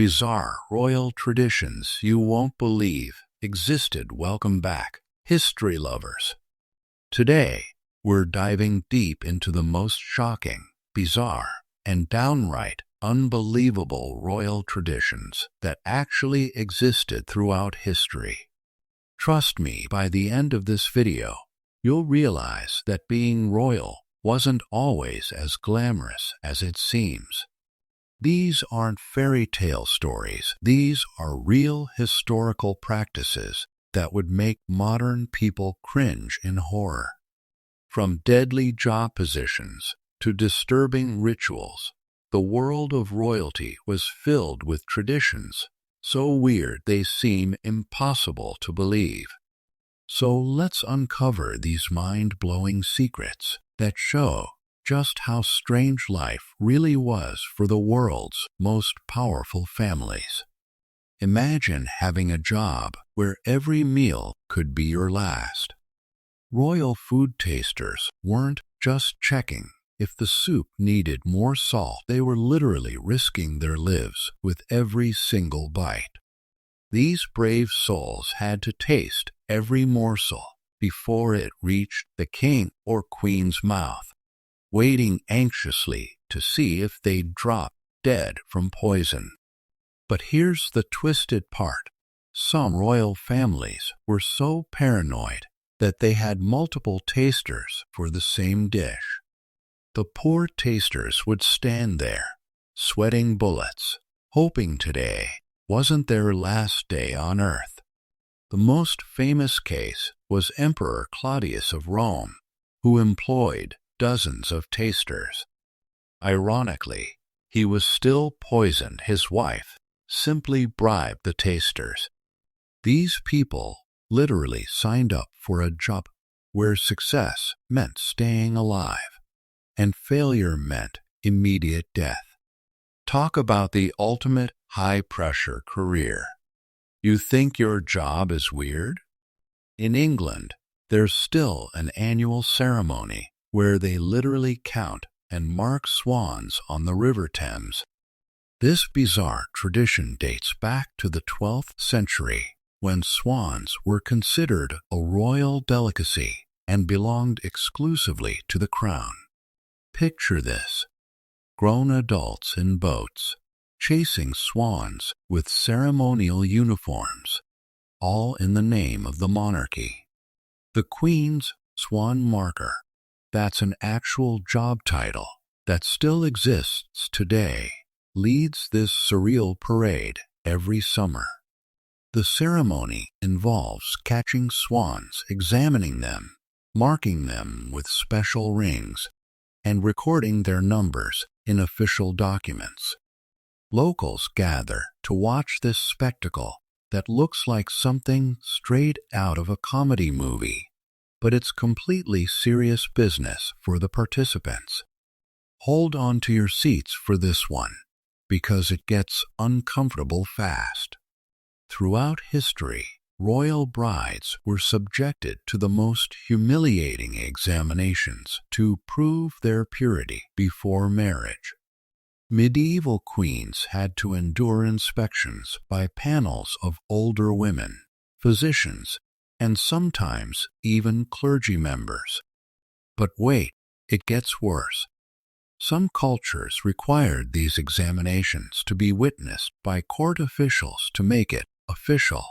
bizarre royal traditions you won't believe existed. Welcome back, history lovers. Today, we're diving deep into the most shocking, bizarre, and downright unbelievable royal traditions that actually existed throughout history. Trust me, by the end of this video, you'll realize that being royal wasn't always as glamorous as it seems. These aren't fairy tale stories. These are real historical practices that would make modern people cringe in horror. From deadly job positions to disturbing rituals, the world of royalty was filled with traditions so weird they seem impossible to believe. So let's uncover these mind-blowing secrets that show just how strange life really was for the world's most powerful families. Imagine having a job where every meal could be your last. Royal food tasters weren't just checking if the soup needed more salt. They were literally risking their lives with every single bite. These brave souls had to taste every morsel before it reached the king or queen's mouth, waiting anxiously to see if they'd drop dead from poison. But here's the twisted part. Some royal families were so paranoid that they had multiple tasters for the same dish. The poor tasters would stand there, sweating bullets, hoping today wasn't their last day on earth. The most famous case was Emperor Claudius of Rome, who employed dozens of tasters. Ironically, he was still poisoned. His wife simply bribed the tasters. These people literally signed up for a job where success meant staying alive and failure meant immediate death. Talk about the ultimate high-pressure career. You think your job is weird? In England, there's still an annual ceremony where they literally count and mark swans on the River Thames. This bizarre tradition dates back to the 12th century, when swans were considered a royal delicacy and belonged exclusively to the crown. Picture this: grown adults in boats, chasing swans with ceremonial uniforms, all in the name of the monarchy. The Queen's Swan Marker, that's an actual job title that still exists today, leads this surreal parade every summer. The ceremony involves catching swans, examining them, marking them with special rings, and recording their numbers in official documents. Locals gather to watch this spectacle that looks like something straight out of a comedy movie, but it's completely serious business for the participants. Hold on to your seats for this one, because it gets uncomfortable fast. Throughout history, royal brides were subjected to the most humiliating examinations to prove their purity before marriage. Medieval queens had to endure inspections by panels of older women, physicians, and sometimes even clergy members. But wait, it gets worse. Some cultures required these examinations to be witnessed by court officials to make it official.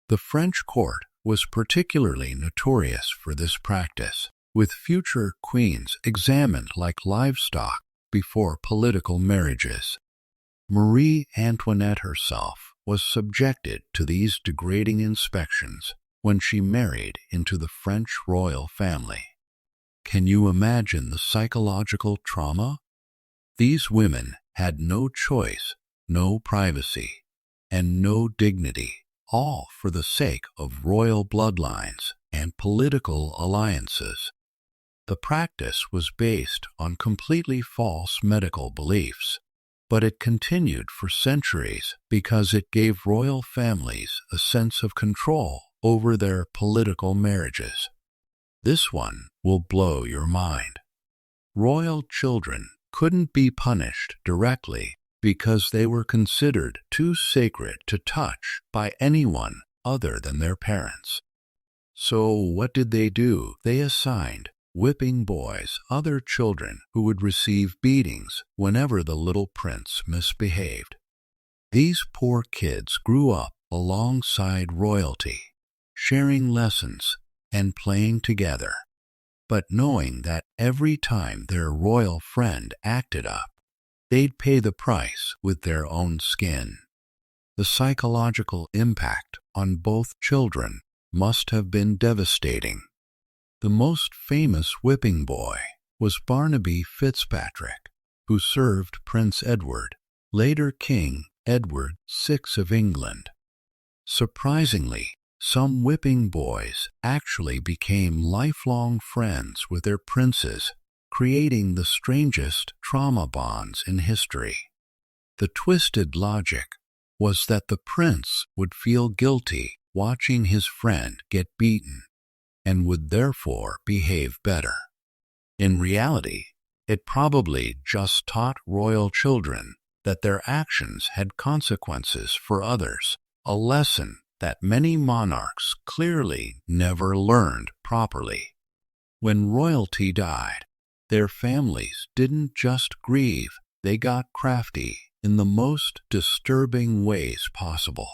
The French court was particularly notorious for this practice, with future queens examined like livestock before political marriages. Marie Antoinette herself was subjected to these degrading inspections when she married into the French royal family. Can you imagine the psychological trauma? These women had no choice, no privacy, and no dignity, all for the sake of royal bloodlines and political alliances. The practice was based on completely false medical beliefs, but it continued for centuries because it gave royal families a sense of control over their political marriages. This one will blow your mind. Royal children couldn't be punished directly because they were considered too sacred to touch by anyone other than their parents. So what did they do? They assigned whipping boys other children who would receive beatings whenever the little prince misbehaved. These poor kids grew up alongside royalty, sharing lessons and playing together, but knowing that every time their royal friend acted up, they'd pay the price with their own skin. The psychological impact on both children must have been devastating. The most famous whipping boy was Barnaby Fitzpatrick, who served Prince Edward, later King Edward VI of England. Surprisingly, some whipping boys actually became lifelong friends with their princes, creating the strangest trauma bonds in history. The twisted logic was that the prince would feel guilty watching his friend get beaten and would therefore behave better. In reality, it probably just taught royal children that their actions had consequences for others, a lesson that many monarchs clearly never learned properly. When royalty died, their families didn't just grieve, they got crafty in the most disturbing ways possible.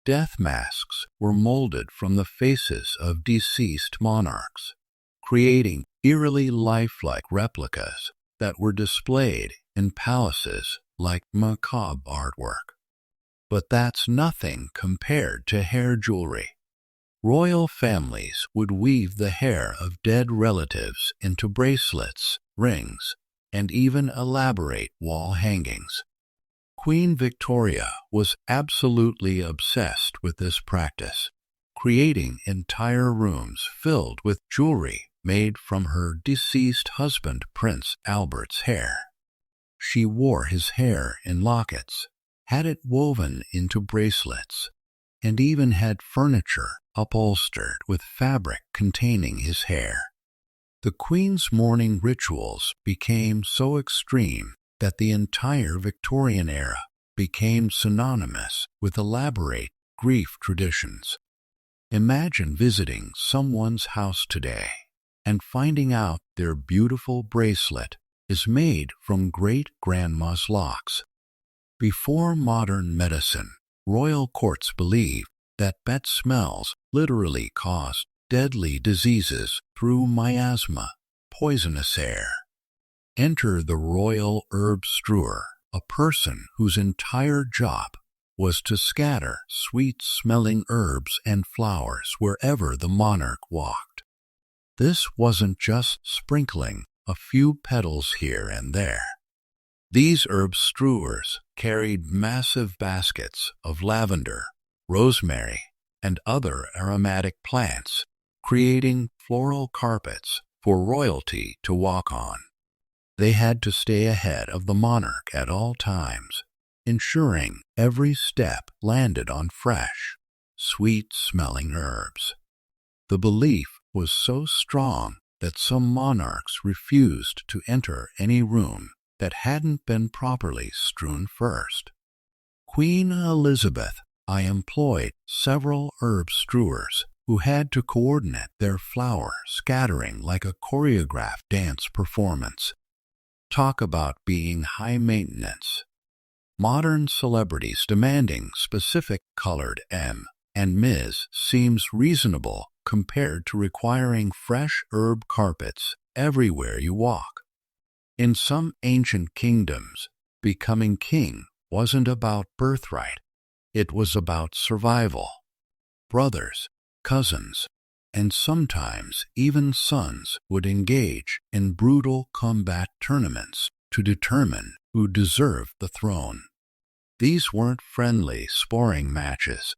Death masks were molded from the faces of deceased monarchs, creating eerily lifelike replicas that were displayed in palaces like macabre artwork. But that's nothing compared to hair jewelry. Royal families would weave the hair of dead relatives into bracelets, rings, and even elaborate wall hangings. Queen Victoria was absolutely obsessed with this practice, creating entire rooms filled with jewelry made from her deceased husband Prince Albert's hair. She wore his hair in lockets, had it woven into bracelets, and even had furniture upholstered with fabric containing his hair. The Queen's mourning rituals became so extreme that the entire Victorian era became synonymous with elaborate grief traditions. Imagine visiting someone's house today and finding out their beautiful bracelet is made from great-grandma's locks. Before modern medicine, royal courts believed that bad smells literally caused deadly diseases through miasma, poisonous air. Enter the royal herb strewer, a person whose entire job was to scatter sweet-smelling herbs and flowers wherever the monarch walked. This wasn't just sprinkling a few petals here and there. These herb strewers carried massive baskets of lavender, rosemary, and other aromatic plants, creating floral carpets for royalty to walk on. They had to stay ahead of the monarch at all times, ensuring every step landed on fresh, sweet-smelling herbs. The belief was so strong that some monarchs refused to enter any room that hadn't been properly strewn first. Queen Elizabeth I employed several herb strewers who had to coordinate their flower scattering like a choreographed dance performance. Talk about being high maintenance. Modern celebrities demanding specific colored M and Ms seems reasonable compared to requiring fresh herb carpets everywhere you walk. In some ancient kingdoms, becoming king wasn't about birthright. It was about survival. Brothers, cousins, and sometimes even sons would engage in brutal combat tournaments to determine who deserved the throne. These weren't friendly sparring matches.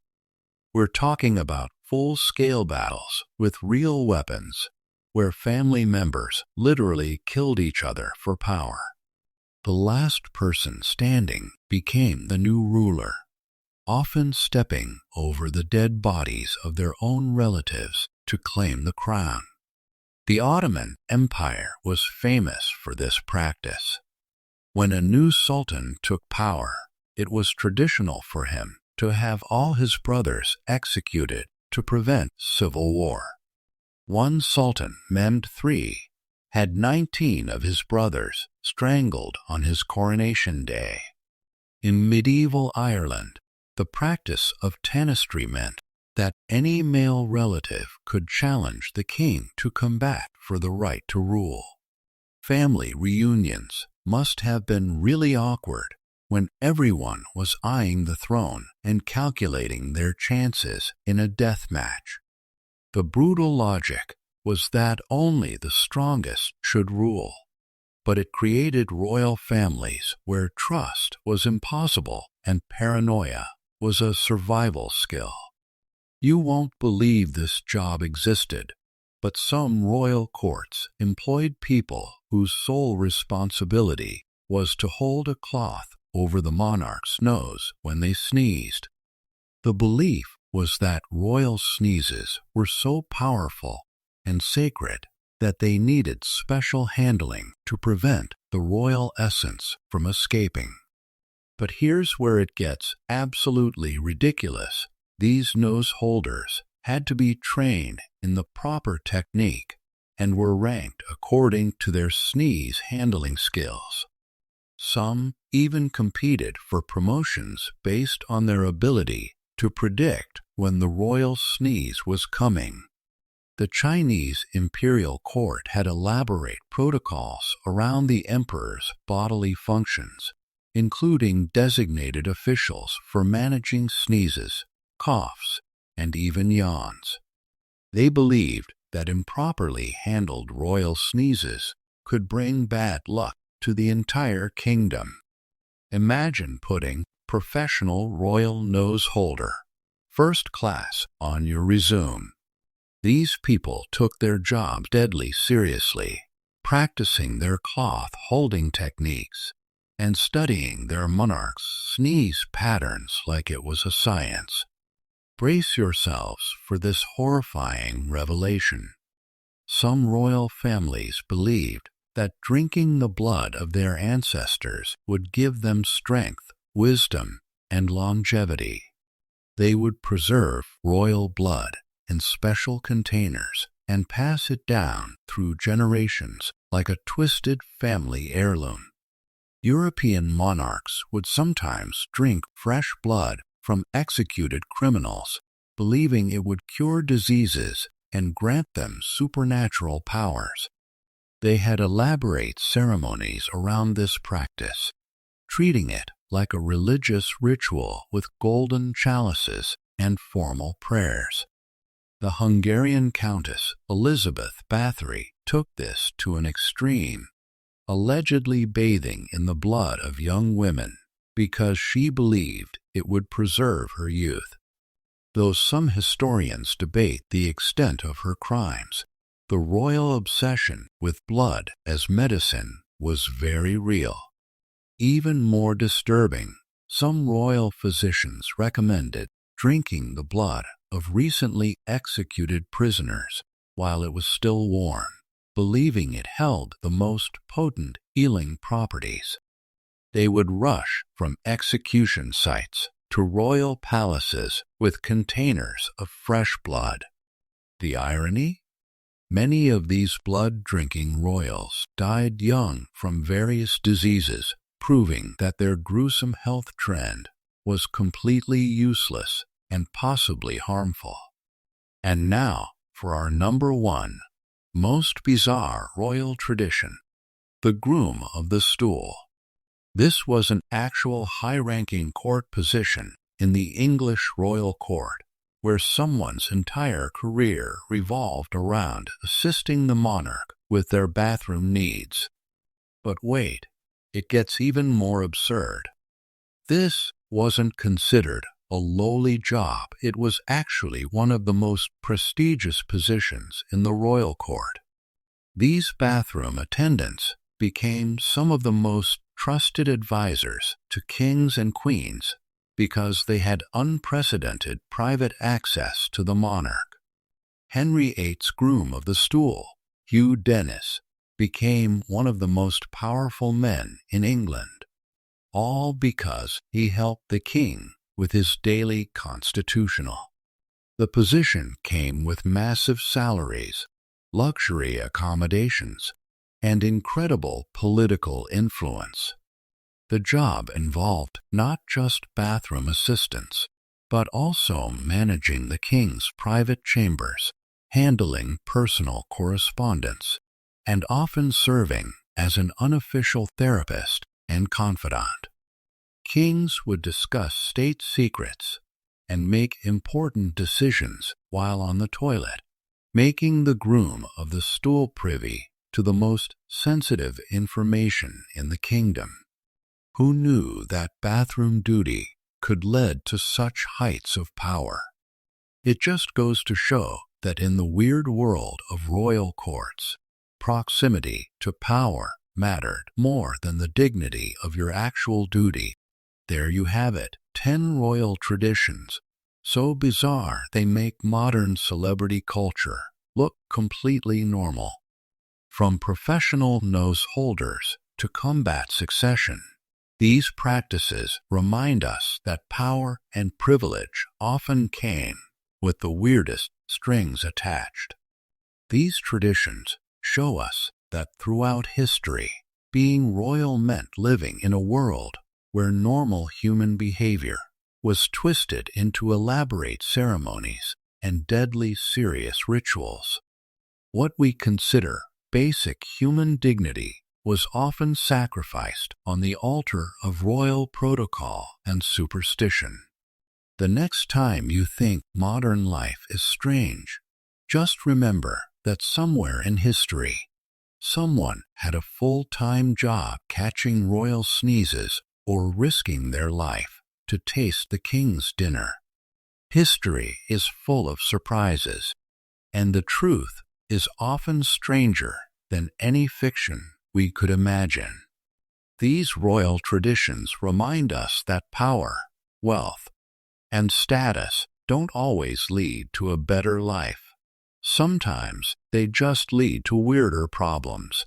We're talking about full-scale battles with real weapons, where family members literally killed each other for power. The last person standing became the new ruler, often stepping over the dead bodies of their own relatives to claim the crown. The Ottoman Empire was famous for this practice. When a new sultan took power, it was traditional for him to have all his brothers executed to prevent civil war. One sultan, Mehmed III, had 19 of his brothers strangled on his coronation day. In medieval Ireland, the practice of tanistry meant that any male relative could challenge the king to combat for the right to rule. Family reunions must have been really awkward when everyone was eyeing the throne and calculating their chances in a death match. The brutal logic was that only the strongest should rule, but it created royal families where trust was impossible and paranoia was a survival skill. You won't believe this job existed, but some royal courts employed people whose sole responsibility was to hold a cloth over the monarch's nose when they sneezed. The belief was that royal sneezes were so powerful and sacred that they needed special handling to prevent the royal essence from escaping. But here's where it gets absolutely ridiculous. These nose holders had to be trained in the proper technique and were ranked according to their sneeze handling skills. Some even competed for promotions based on their ability to predict when the royal sneeze was coming. The Chinese imperial court had elaborate protocols around the emperor's bodily functions, including designated officials for managing sneezes, coughs, and even yawns. They believed that improperly handled royal sneezes could bring bad luck to the entire kingdom. Imagine putting professional royal nose holder, first class, on your resume. These people took their job deadly seriously, practicing their cloth holding techniques and studying their monarch's sneeze patterns like it was a science. Brace yourselves for this horrifying revelation. Some royal families believed that drinking the blood of their ancestors would give them strength, wisdom, and longevity. They would preserve royal blood in special containers and pass it down through generations like a twisted family heirloom. European monarchs would sometimes drink fresh blood from executed criminals, believing it would cure diseases and grant them supernatural powers. They had elaborate ceremonies around this practice, treating it like a religious ritual with golden chalices and formal prayers. The Hungarian Countess Elizabeth Bathory took this to an extreme, allegedly bathing in the blood of young women because she believed it would preserve her youth. Though some historians debate the extent of her crimes, the royal obsession with blood as medicine was very real. Even more disturbing, some royal physicians recommended drinking the blood of recently executed prisoners while it was still warm, believing it held the most potent healing properties. They would rush from execution sites to royal palaces with containers of fresh blood. The irony? Many of these blood-drinking royals died young from various diseases, proving that their gruesome health trend was completely useless and possibly harmful. And now for our number one most bizarre royal tradition, the groom of the stool. This was an actual high-ranking court position in the English royal court, where someone's entire career revolved around assisting the monarch with their bathroom needs. But wait, it gets even more absurd. This wasn't considered a lowly job. It was actually one of the most prestigious positions in the royal court. These bathroom attendants became some of the most trusted advisors to kings and queens because they had unprecedented private access to the monarch. Henry VIII's groom of the stool, Hugh Dennis, became one of the most powerful men in England, all because he helped the king with his daily constitutional. The position came with massive salaries, luxury accommodations, and incredible political influence. The job involved not just bathroom assistance, but also managing the king's private chambers, handling personal correspondence, and often serving as an unofficial therapist and confidant. Kings would discuss state secrets and make important decisions while on the toilet, making the groom of the stool privy to the most sensitive information in the kingdom. Who knew that bathroom duty could lead to such heights of power? It just goes to show that in the weird world of royal courts, proximity to power mattered more than the dignity of your actual duty. There you have it, 10 royal traditions, so bizarre they make modern celebrity culture look completely normal. From professional nose holders to combat succession, these practices remind us that power and privilege often came with the weirdest strings attached. These traditions show us that throughout history, being royal meant living in a world where normal human behavior was twisted into elaborate ceremonies and deadly serious rituals. What we consider basic human dignity was often sacrificed on the altar of royal protocol and superstition. The next time you think modern life is strange, just remember that somewhere in history, someone had a full-time job catching royal sneezes or risking their life to taste the king's dinner. History is full of surprises, and the truth is often stranger than any fiction we could imagine. These royal traditions remind us that power, wealth, and status don't always lead to a better life. Sometimes they just lead to weirder problems.